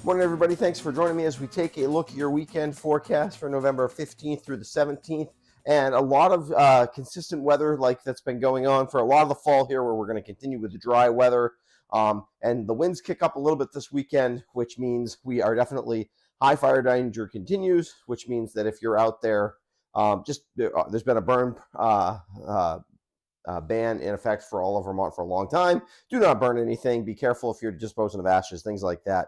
Morning, everybody. Thanks for joining me as we take a look at your weekend forecast for November 15th through the 17th. And a lot of consistent weather like that's been going on for a lot of the fall here, where we're going to continue with the dry weather. And the winds kick up a little bit this weekend, which means we are definitely high fire danger continues, which means that if you're out there, there's been a burn ban in effect for all of Vermont for a long time. Do not burn anything. Be careful if you're disposing of ashes, things like that.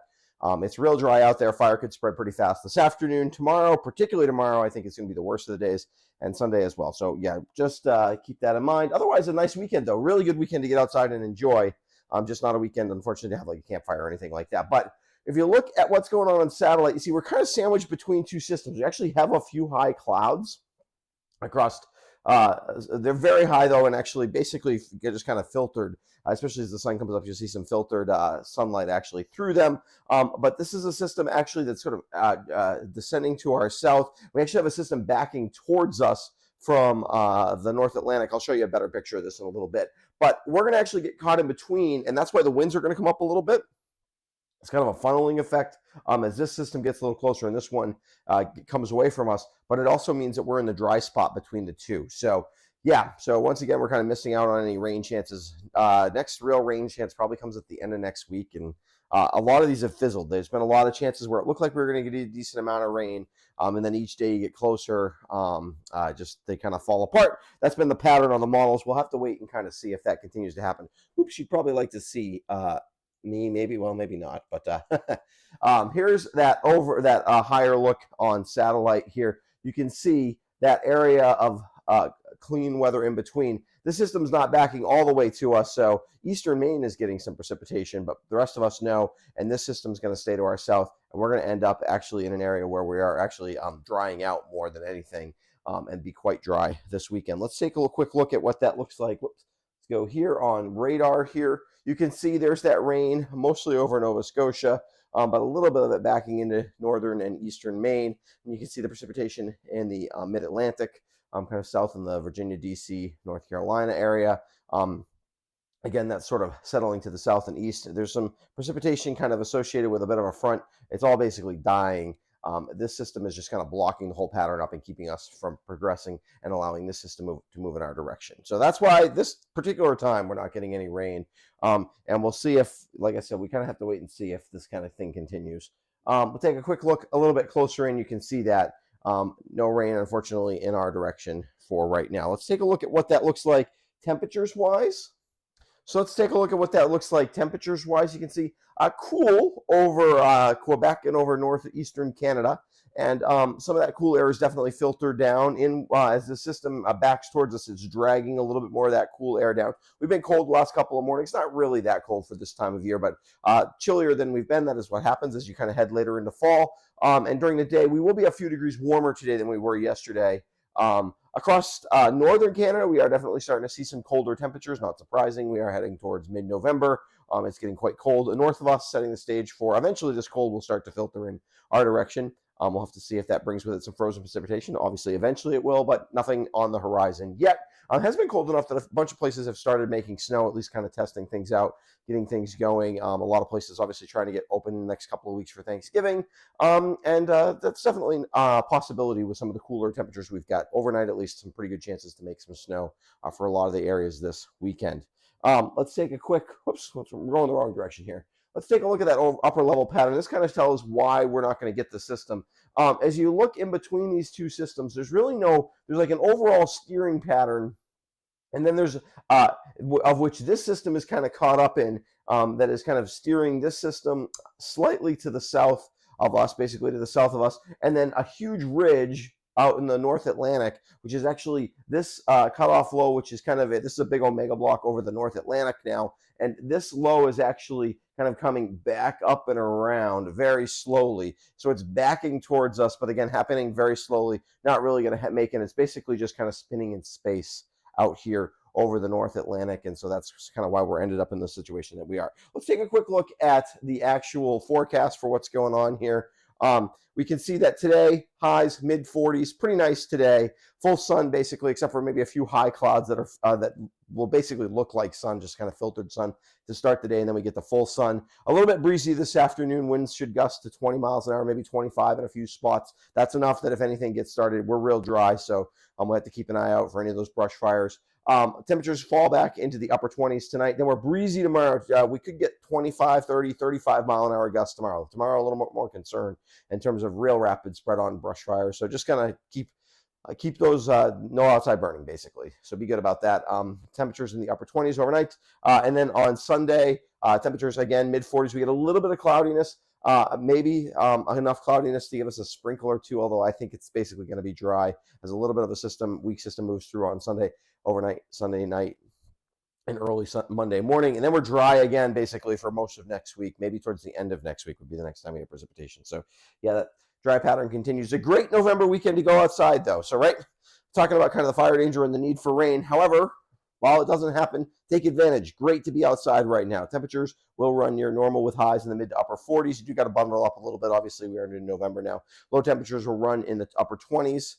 It's real dry out there. Fire could spread pretty fast this afternoon. Tomorrow, particularly tomorrow, I think it's going to be the worst of the days, and Sunday as well. So yeah, just keep that in mind. Otherwise, a nice weekend though. Really good weekend to get outside and enjoy. Just not a weekend, unfortunately, to have like a campfire or anything like that. But if you look at what's going on satellite, you see we're kind of sandwiched between two systems. We actually have a few high clouds across. They're very high though, and actually basically get just kind of filtered, especially as the sun comes up. You'll see some filtered sunlight actually through them. But this is a system actually that's sort of descending to our south. We actually have a system backing towards us from the North Atlantic. I'll show you a better picture of this in a little bit. But we're going to actually get caught in between, and that's why the winds are going to come up a little bit. It's kind of a funneling effect as this system gets a little closer and this one comes away from us, but it also means that we're in the dry spot between the two. So yeah, so once again, we're kind of missing out on any rain chances. Next real rain chance probably comes at the end of next week, and a lot of these have fizzled. There's been a lot of chances where it looked like we were going to get a decent amount of rain, and then each day you get closer, just they kind of fall apart. That's been the pattern on the models. We'll have to wait and kind of see if that continues to happen. Oops, you'd probably like to see me, maybe, well, maybe not, but here's that higher look on satellite here. You can see that area of clean weather in between. The system's not backing all the way to us, so eastern Maine is getting some precipitation, but the rest of us know, and this system's going to stay to our south, and we're going to end up actually in an area where we are actually drying out more than anything, and be quite dry this weekend. Let's take a quick look at what that looks like. Whoops. Go here on radar here. You can see there's that rain mostly over Nova Scotia, but a little bit of it backing into northern and eastern Maine. And you can see the precipitation in the mid-Atlantic, kind of south in the Virginia, D.C., North Carolina area. Again, that's sort of settling to the south and east. There's some precipitation kind of associated with a bit of a front. It's all basically dying. This system is just kind of blocking the whole pattern up and keeping us from progressing and allowing this system to move in our direction. So that's why this particular time we're not getting any rain. And we'll see if, like I said, we kind of have to wait and see if this kind of thing continues. We'll take a quick look a little bit closer in. You can see that no rain, unfortunately, in our direction for right now. Let's take a look at what that looks like temperatures-wise. So let's take a look at what that looks like temperatures-wise. You can see cool over Quebec and over northeastern Canada. And some of that cool air is definitely filtered down in as the system backs towards us. It's dragging a little bit more of that cool air down. We've been cold the last couple of mornings. Not really that cold for this time of year, but chillier than we've been. That is what happens as you kind of head later into fall. And during the day, we will be a few degrees warmer today than we were yesterday. Across northern Canada, we are definitely starting to see some colder temperatures. Not surprising. We are heading towards mid-November. It's getting quite cold north of us, setting the stage for eventually this cold will start to filter in our direction. We'll have to see if that brings with it some frozen precipitation. Obviously, eventually it will, but nothing on the horizon yet. It has been cold enough that a bunch of places have started making snow, at least kind of testing things out, getting things going. A lot of places obviously trying to get open in the next couple of weeks for Thanksgiving. And that's definitely a possibility with some of the cooler temperatures we've got. Overnight, at least, some pretty good chances to make some snow for a lot of the areas this weekend. Let's take a quick, we're going the wrong direction here. Let's take a look at that upper level pattern. This kind of tells why we're not going to get the system. As you look in between these two systems, there's like an overall steering pattern. And then there's, of which this system is kind of caught up in, that is kind of steering this system slightly to the south of us, basically to the south of us. And then a huge ridge out in the North Atlantic, which is actually this cutoff low, which is kind of this is a big omega block over the North Atlantic now. And this low is actually kind of coming back up and around very slowly. So it's backing towards us, but again, happening very slowly, not really going to make it. It's basically just kind of spinning in space out here over the North Atlantic. And so that's kind of why we're ended up in the situation that we are. Let's take a quick look at the actual forecast for what's going on here. We can see that today, highs mid 40s, pretty nice today. Full sun basically, except for maybe a few high clouds that are that will basically look like sun, just kind of filtered sun to start the day, and then we get the full sun. A little bit breezy this afternoon. Winds should gust to 20 miles an hour, maybe 25 in a few spots. That's enough that if anything gets started, we're real dry, so we'll have to keep an eye out for any of those brush fires. Temperatures fall back into the upper 20s tonight. Then we're breezy tomorrow. We could get 25, 30, 35 mile an hour gusts tomorrow. Tomorrow, a little more concern in terms of real rapid spread on brush fires. So just kind of keep those no outside burning, basically. So be good about that. Temperatures in the upper 20s overnight. And then on Sunday, temperatures, again, mid 40s. We get a little bit of cloudiness. Maybe enough cloudiness to give us a sprinkle or two, although I think it's basically going to be dry as a little bit of a weak system moves through on Sunday overnight, Sunday night, and early Monday morning. And then we're dry again, basically, for most of next week. Maybe towards the end of next week would be the next time we get precipitation. So, yeah, that dry pattern continues. A great November weekend to go outside, though. So, right, talking about kind of the fire danger and the need for rain. However, while it doesn't happen, take advantage. Great to be outside right now. Temperatures will run near normal with highs in the mid to upper 40s. You do got to bundle up a little bit. Obviously, we are in November now. Low temperatures will run in the upper 20s.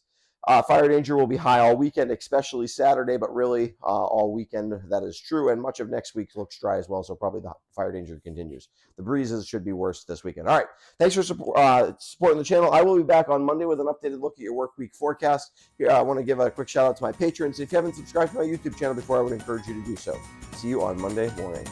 Fire danger will be high all weekend, especially Saturday, but really all weekend that is true. And much of next week looks dry as well, so probably the fire danger continues. The breezes should be worse this weekend. All right, thanks for supporting the channel. I will be back on Monday with an updated look at your work week forecast. Here, I want to give a quick shout out to my patrons. If you haven't subscribed to my YouTube channel before, I would encourage you to do so. See you on Monday morning.